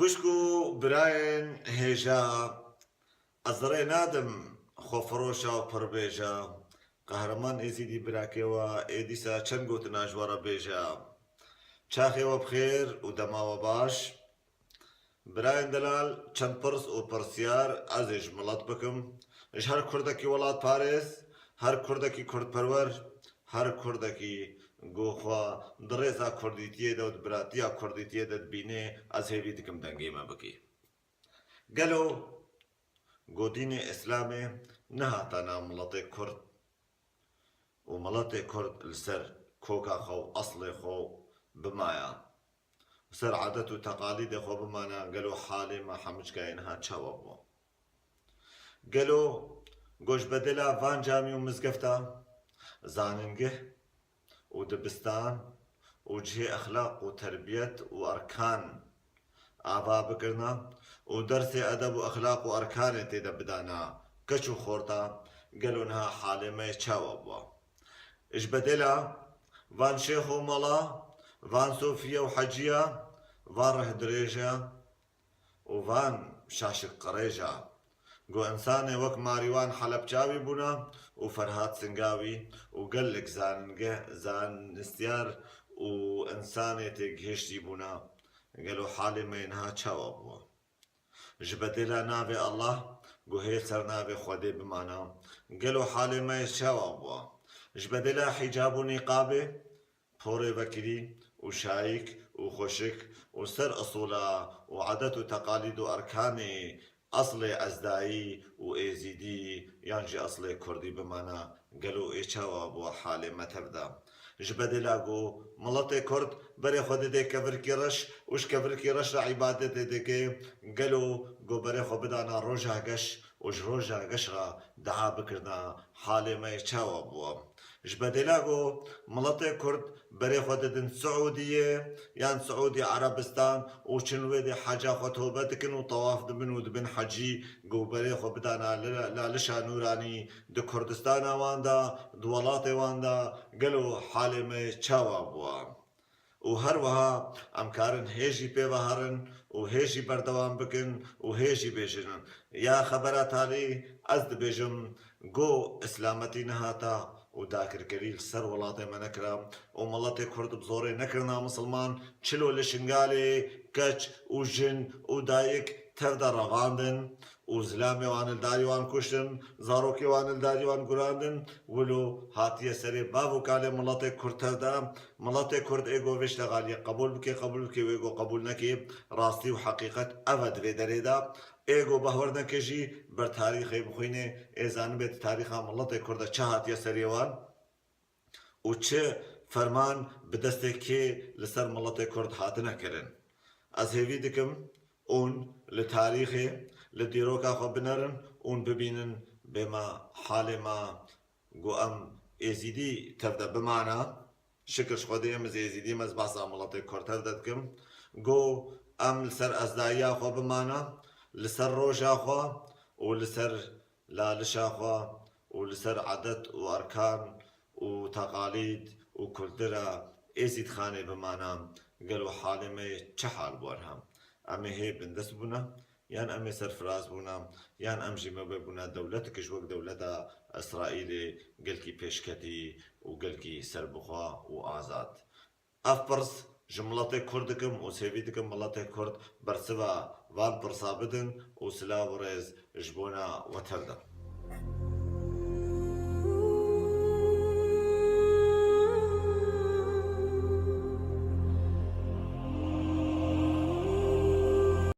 وشکو براین هێژا ئەزڕێ نادم خۆفرۆشە و پڕبێژە قەهرەمان ئێزیدی براکەوە ئێدیسا چەند گوت ناژوەڕە بێژە چاخێوە بخێر و دەماوە باش براین دەلال چەند پرس و پرسیار ئەزێژ مڵەت بکەم ژ هەر کوردێکی وڵات پارێز هەر کوردێکی کوردپەروەر هەر کوردێکی گۆخوا دڕێزا کوردیتیە دەوت براتیا کوردیتیە دەتبینێ ئەز هێوی دکم دەنگێمە بکی گەلۆ گۆدینێ ئیسلامێ نەهاتانە مڵەتێ کورد و مڵەتێ کورد لەسەر کۆکا خۆ و ئەسڵێ خۆ بمایە سەر عادەت و تەقالیدێ خۆ بمانە گەلۆ حالێ مە حەمچکایەنها چاوە بووە گەلۆ گۆش بەدەلا ڤان جامی و مزگەفتە زاننگه و دبستان و جهێ ئەخلاق و تربیەت و ئەرکان ئاوا بکردنا و دەرسێ ئەدەب و ئەخلاق و ئەرکانێ تێدە بدانا کەچ و خۆرتا گەلۆنها حالێمەیە چاوە بووە ئش بەدێلا ڤان شێخ و مەڵا ڤان سۆفیە و حەجیە ڤان ڕەهدرێژە و ڤان شاشق قڕێژە گۆ ئەنسانێ وەک ماریوان حەلەبچاوی بوونا و فەرهاد سنگاوی و گەلێک زانگە زانستیار و ئەنسانێ تێگەهێشتی بوونا گەلۆ حالێمەیەنها چاوە بووە ژ بەدێلا ناوێ ئەڵڵا گۆ هەیە سەر ناوێ خودێ بمانە گەلۆ حالێمەیە چاوە بووە ژ بەدێلا حیجاب و نیقابێ پۆڕێ بەکری و شایک و خۆشک و سەر ئەسوولا و عادەت و تەقالید و ئەرکانێ ئەسڵێ ئەزدایی و ئێزیدی یانجی ئەسڵێ کوردی بمانە گەلۆ ئێچاوە بووە حالێ مەتەبدا ژ بەدێلا گۆ مڵەتێ کورد بەرێ خۆ دەدێ کەڤرکی ڕەش وش کەڤرکی ڕەش را عیبادەتێ دەکێ گەلۆ گۆ بەرێ خۆ بدانا ڕۆژا گەش وش ڕۆژا گەش را دەعا بکردنا حالێمەیە چاوە بووە ژ بەدێلا گۆ مڵەتێ کورد بەرێ خۆ دەدن سعودیە یان سعودی عەرەبستان و چن وێدێ حەجا خۆ تۆبە دکن و تەواف دبن و دبن حەجی گۆ بەرێ خۆ بدانا لالشا نورانی دە کوردستانە واندا دە وڵاتێ واندا گەلۆ حالێمەیە چاوە بووە و هەروەها ئەم کارن هێژی پێوەهەرن و هێژی بەردەوام بکن و هێژی بێژن یا خەبەرە تالی ئەس دەبێژم گۆ ئیسلامەتی نەهاتە و داکردکەری سەر وڵاتێ مە نەکرا و مڵەتێ کورد بزۆرێ نەکردنا مسلمان چلۆ لە شنگالێ کەچ و ژن و دایک تەردە ڕەغاندن و زلامێوان داریوان کوشتن زارۆکێوان داریوان گوراندن ولو هاتیە سەرێ باب و کالێ مڵەتێ کورتەدا مڵەتێ کورد ئێگۆ وێشتە غالیە قبول بکێ قبول بکێ وێگۆ قبول نەکێ ڕاستی و حەقیقەت ئەوە دوێ دەرێدا ئێگۆ بەهوەر نەکەژی بەر تاریخی بخوێنێ ئێزان بێت تاریخا مڵەتێ کوردە چه هاتیە سەرێوان و چه فەرمان بدەستێک کێ لەسەر مڵەتێ کورد هاتنەکردن ئەز هێوی دکم اون لە تاریخێ لە دیرۆکا خۆ بنەرن اون ببینن بێمە حالێمە گۆ ئەم ئێزیدی تەردە بمانە شکرش خۆدێ ئەمەز ئێزیدی مەز باسا مڵەتێ کورد تەردە دکم گۆ ئەم لەسەر ئەزداییا خۆ بمانە لەسەر ڕۆژا خۆ و لەسەر لالشا خۆ و لەسەر عادەت و ئەرکان و تەقالید و کولترە ئێزید خانێ بمانە گەلۆ حالێمەیە چه حال بووە هەم ئەمێ هەیە بندەست بوونە یان ئەمێ سەرفراز بوونە یان ئەم ژیمەبێ بوونە دەولەتێکش وەک دەولەتە ئەسرائیلێ گەلکی پێشکەتی و گەلکی سەربخوا و ئازاد ئەف پرس ji miletê Kurd dikim û sêvî dikim miletê Kurd bersiva van pirsa bidin û silav û rêz ji bona we tev de.